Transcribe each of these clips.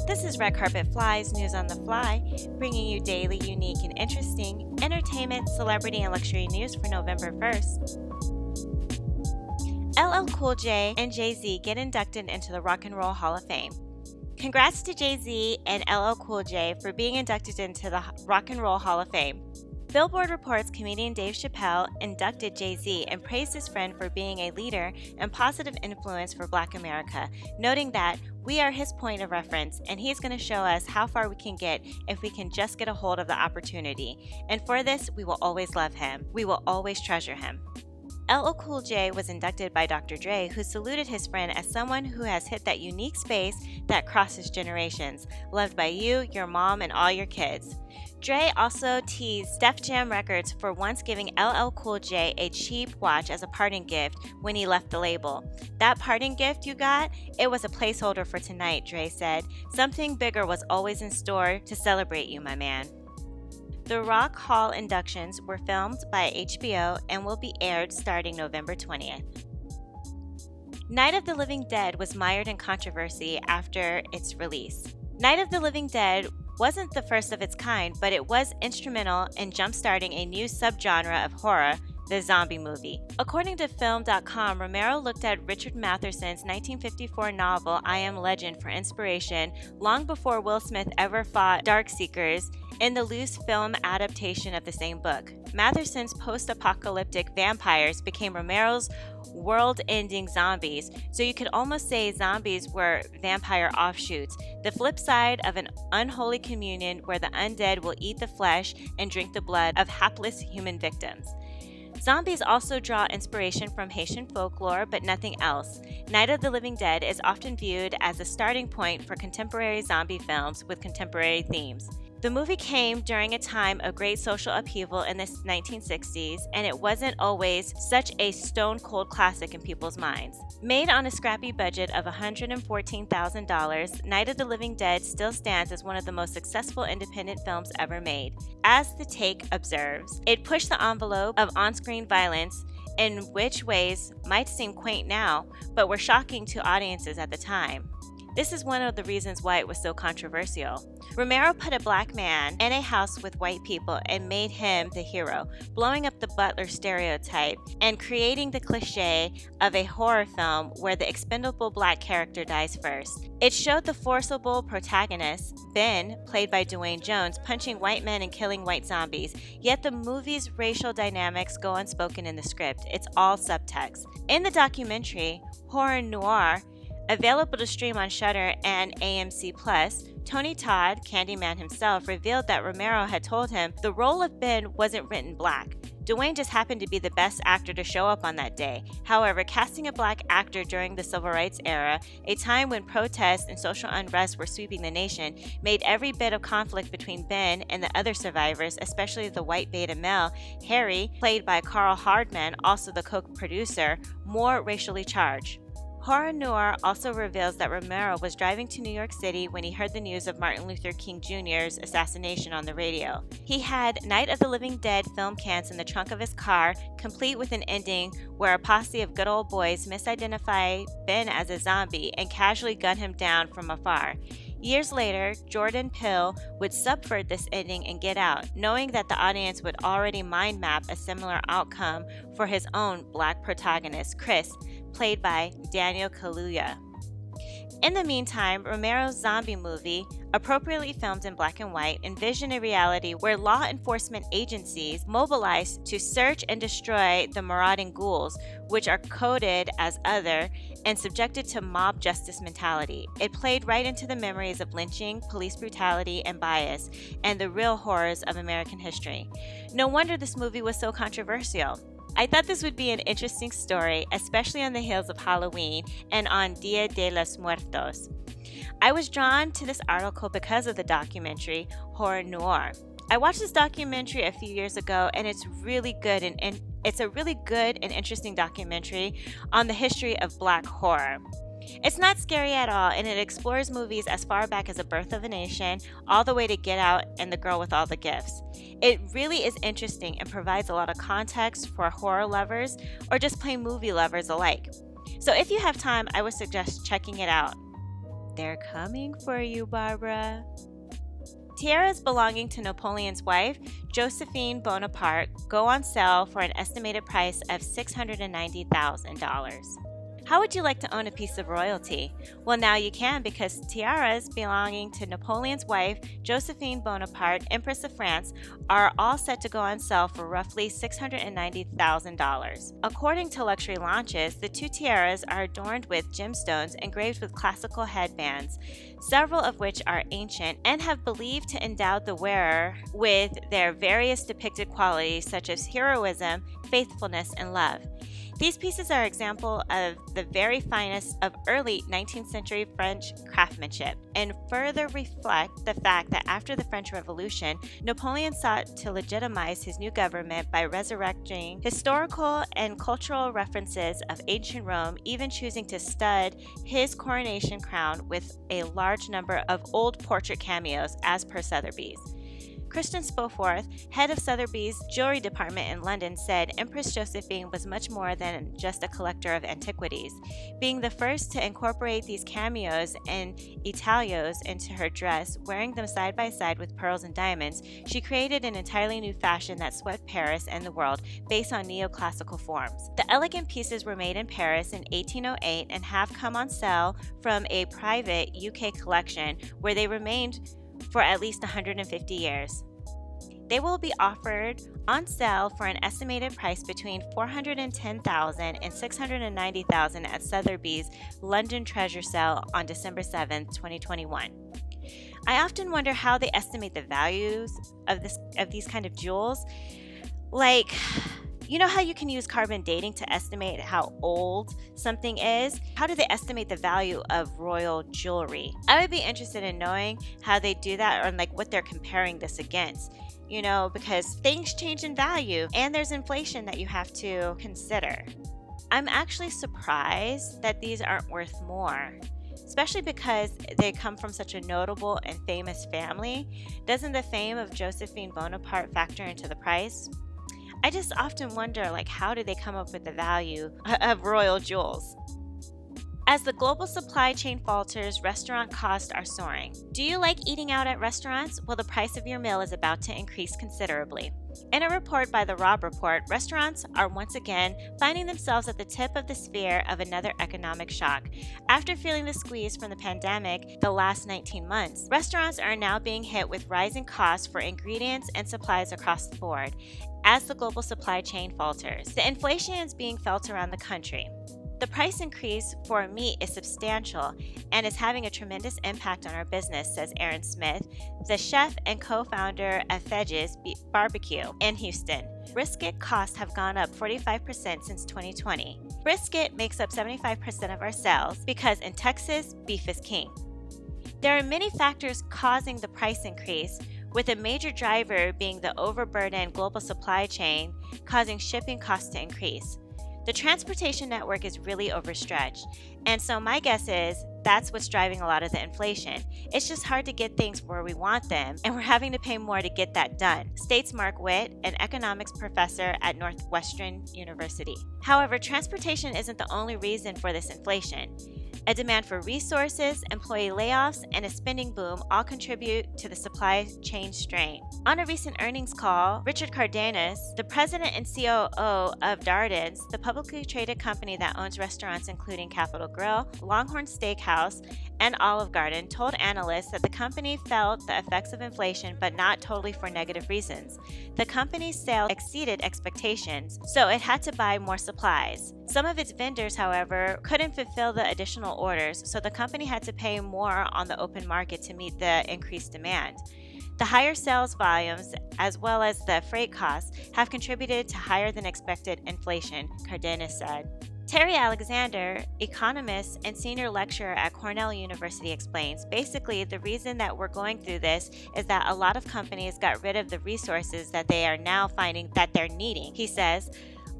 This is Red Carpet Fly's News on the Fly, bringing you daily, unique, and interesting entertainment, celebrity, and luxury news for November 1st. LL Cool J and JayZ get inducted into the Rock and Roll Hall of Fame. Congrats to JayZ and LL Cool J for being inducted into the Rock and Roll Hall of Fame. Billboard reports comedian Dave Chappelle inducted JayZ and praised his friend for being a leader and positive influence for Black America, noting that we are his point of reference and he's going to show us how far we can get if we can just get a hold of the opportunity. And for this, we will always love him. We will always treasure him. LL Cool J was inducted by Dr. Dre, who saluted his friend as someone who has hit that unique space that crosses generations, loved by you, your mom, and all your kids. Dre also teased Def Jam Records for once giving LL Cool J a cheap watch as a parting gift when he left the label. That parting gift you got? It was a placeholder for tonight, Dre said. Something bigger was always in store to celebrate you, my man. The Rock Hall inductions were filmed by HBO and will be aired starting November 20th. Night of the Living Dead was mired in controversy after its release. Night of the Living Dead wasn't the first of its kind, but it was instrumental in jump-starting a new subgenre of horror, the zombie movie. According to Film.com, Romero looked at Richard Matheson's 1954 novel I Am Legend for inspiration long before Will Smith ever fought Darkseekers in the loose film adaptation of the same book. Matheson's post-apocalyptic vampires became Romero's world-ending zombies, so you could almost say zombies were vampire offshoots, the flip side of an unholy communion where the undead will eat the flesh and drink the blood of hapless human victims. Zombies also draw inspiration from Haitian folklore, but nothing else. Night of the Living Dead is often viewed as a starting point for contemporary zombie films with contemporary themes. The movie came during a time of great social upheaval in the 1960s, and it wasn't always such a stone-cold classic in people's minds. Made on a scrappy budget of $114,000, Night of the Living Dead still stands as one of the most successful independent films ever made. As The Take observes, it pushed the envelope of on-screen violence in which ways might seem quaint now, but were shocking to audiences at the time. This is one of the reasons why it was so controversial. Romero put a black man in a house with white people and made him the hero, blowing up the butler stereotype and creating the cliche of a horror film where the expendable black character dies first. It showed the forcible protagonist, Ben, played by Dwayne Jones, punching white men and killing white zombies, yet the movie's racial dynamics go unspoken in the script. It's all subtext. In the documentary, Horror Noir, available to stream on Shudder and AMC+, Tony Todd, Candyman himself, revealed that Romero had told him the role of Ben wasn't written black. Dwayne just happened to be the best actor to show up on that day. However, casting a black actor during the Civil Rights era, a time when protests and social unrest were sweeping the nation, made every bit of conflict between Ben and the other survivors, especially the white beta male, Harry, played by Carl Hardman, also the co-producer, more racially charged. Horror Noir also reveals that Romero was driving to New York City when he heard the news of Martin Luther King Jr.'s assassination on the radio. He had Night of the Living Dead film cans in the trunk of his car, complete with an ending where a posse of good old boys misidentify Ben as a zombie and casually gun him down from afar. Years later, Jordan Peele would subvert this ending and Get Out, knowing that the audience would already mind map a similar outcome for his own black protagonist, Chris, played by Daniel Kaluuya. In the meantime, Romero's zombie movie, appropriately filmed in black and white, envisioned a reality where law enforcement agencies mobilized to search and destroy the marauding ghouls, which are coded as other and subjected to mob justice mentality. It played right into the memories of lynching, police brutality, and bias, and the real horrors of American history. No wonder this movie was so controversial. I thought this would be an interesting story, especially on the heels of Halloween and on Dia de los Muertos. I was drawn to this article because of the documentary Horror Noir. I watched this documentary a few years ago, and it's really good and it's a really good and interesting documentary on the history of black horror. It's not scary at all, and it explores movies as far back as The Birth of a Nation, all the way to Get Out and The Girl with All the Gifts. It really is interesting and provides a lot of context for horror lovers or just plain movie lovers alike. So if you have time, I would suggest checking it out. They're coming for you, Barbara. Tiaras belonging to Napoleon's wife, Josephine Bonaparte, go on sale for an estimated price of $690,000. How would you like to own a piece of royalty? Well, now you can, because tiaras belonging to Napoleon's wife, Josephine Bonaparte, Empress of France, are all set to go on sale for roughly $690,000. According to Luxury Launches, the two tiaras are adorned with gemstones engraved with classical headbands, several of which are ancient and have believed to endow the wearer with their various depicted qualities such as heroism, faithfulness, and love. These pieces are an example of the very finest of early 19th century French craftsmanship and further reflect the fact that after the French Revolution, Napoleon sought to legitimize his new government by resurrecting historical and cultural references of ancient Rome, even choosing to stud his coronation crown with a large number of old portrait cameos, as per Sotheby's. Christian Spoforth, head of Sotheby's jewelry department in London, said Empress Josephine was much more than just a collector of antiquities. Being the first to incorporate these cameos and intaglios into her dress, wearing them side by side with pearls and diamonds, she created an entirely new fashion that swept Paris and the world based on neoclassical forms. The elegant pieces were made in Paris in 1808 and have come on sale from a private UK collection where they remained for at least 150 years. They will be offered on sale for an estimated price between $410,000 and $690,000 at Sotheby's London Treasure Sale on December 7, 2021. I often wonder how they estimate the values of these kind of jewels. Like, you know how you can use carbon dating to estimate how old something is? How do they estimate the value of royal jewelry? I would be interested in knowing how they do that, or like what they're comparing this against. Because things change in value and there's inflation that you have to consider. I'm actually surprised that these aren't worth more, especially because they come from such a notable and famous family. Doesn't the fame of Josephine Bonaparte factor into the price? I just often wonder, how do they come up with the value of royal jewels? As the global supply chain falters, restaurant costs are soaring. Do you like eating out at restaurants? Well, the price of your meal is about to increase considerably. In a report by the Robb Report, restaurants are once again finding themselves at the tip of the spear of another economic shock. After feeling the squeeze from the pandemic the last 19 months, restaurants are now being hit with rising costs for ingredients and supplies across the board as the global supply chain falters. The inflation is being felt around the country. The price increase for meat is substantial and is having a tremendous impact on our business, says Aaron Smith, the chef and co-founder of Fedge's Barbecue in Houston. Brisket costs have gone up 45% since 2020. Brisket makes up 75% of our sales because in Texas, beef is king. There are many factors causing the price increase, with a major driver being the overburdened global supply chain causing shipping costs to increase. The transportation network is really overstretched, and so my guess is that's what's driving a lot of the inflation. It's just hard to get things where we want them, and we're having to pay more to get that done, states Mark Witt, an economics professor at Northwestern University. However, transportation isn't the only reason for this inflation. A demand for resources, employee layoffs, and a spending boom all contribute to the supply chain strain. On a recent earnings call, Richard Cardenas, the president and COO of Darden's, the publicly traded company that owns restaurants including Capital Grille, Longhorn Steakhouse, and Olive Garden, told analysts that the company felt the effects of inflation, but not totally for negative reasons. The company's sales exceeded expectations, so it had to buy more supplies. Some of its vendors, however, couldn't fulfill the additional orders, so the company had to pay more on the open market to meet the increased demand. The higher sales volumes, as well as the freight costs, have contributed to higher than expected inflation, Cardenas said. Terry Alexander, economist and senior lecturer at Cornell University, explains, basically, the reason that we're going through this is that a lot of companies got rid of the resources that they are now finding that they're needing. He says,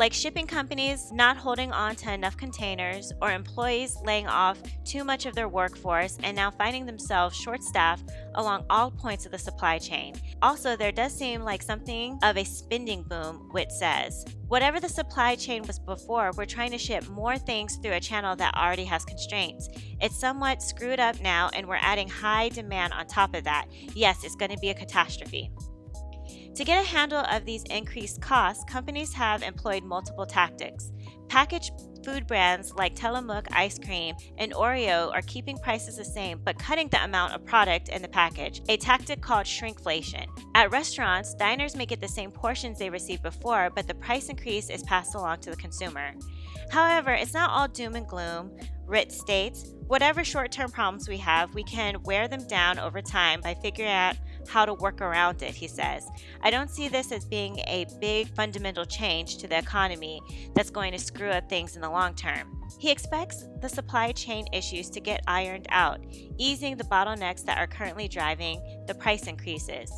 like shipping companies not holding on to enough containers or employees laying off too much of their workforce and now finding themselves short-staffed along all points of the supply chain. Also, there does seem like something of a spending boom, Witt says. Whatever the supply chain was before, we're trying to ship more things through a channel that already has constraints. It's somewhat screwed up now, and we're adding high demand on top of that. Yes, it's going to be a catastrophe. To get a handle of these increased costs, companies have employed multiple tactics. Packaged food brands like Tillamook ice cream and Oreo are keeping prices the same but cutting the amount of product in the package, a tactic called shrinkflation. At restaurants, diners may get the same portions they received before, but the price increase is passed along to the consumer. However, it's not all doom and gloom. Witt states, whatever short-term problems we have, we can wear them down over time by figuring out how to work around it, he says. I don't see this as being a big fundamental change to the economy that's going to screw up things in the long term. He expects the supply chain issues to get ironed out, easing the bottlenecks that are currently driving the price increases.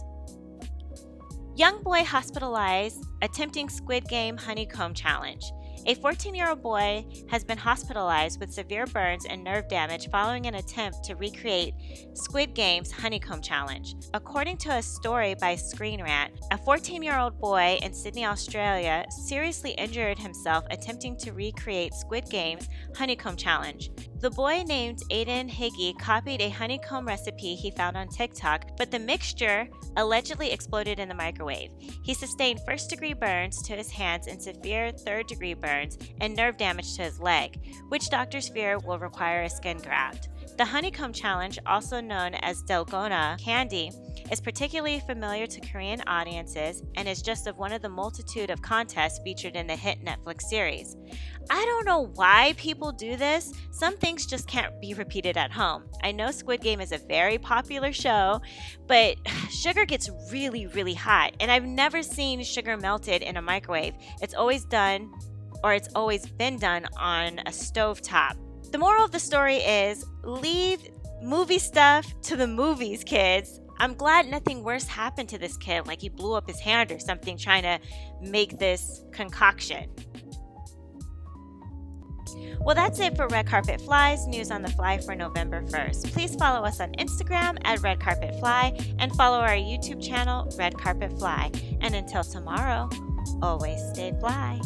Young boy hospitalized attempting Squid Game honeycomb challenge. A 14-year-old boy has been hospitalized with severe burns and nerve damage following an attempt to recreate Squid Game's honeycomb challenge. According to a story by Screen Rant, a 14-year-old boy in Sydney, Australia, seriously injured himself attempting to recreate Squid Game's honeycomb challenge. The boy named Aiden Higgy copied a honeycomb recipe he found on TikTok, but the mixture allegedly exploded in the microwave. He sustained first-degree burns to his hands and severe third-degree burns and nerve damage to his leg, which doctors fear will require a skin graft. The honeycomb challenge, also known as Dalgona candy, is particularly familiar to Korean audiences and is just of one of the multitude of contests featured in the hit Netflix series. I don't know why people do this. Some things just can't be repeated at home. I know Squid Game is a very popular show, but sugar gets really, really hot, and I've never seen sugar melted in a microwave. It's always been done on a stovetop. The moral of the story is, leave movie stuff to the movies, kids. I'm glad nothing worse happened to this kid, like he blew up his hand or something trying to make this concoction. Well, that's it for Red Carpet Fly's News on the Fly for November 1st. Please follow us on Instagram at Red Carpet Fly and follow our YouTube channel, Red Carpet Fly. And until tomorrow, always stay fly.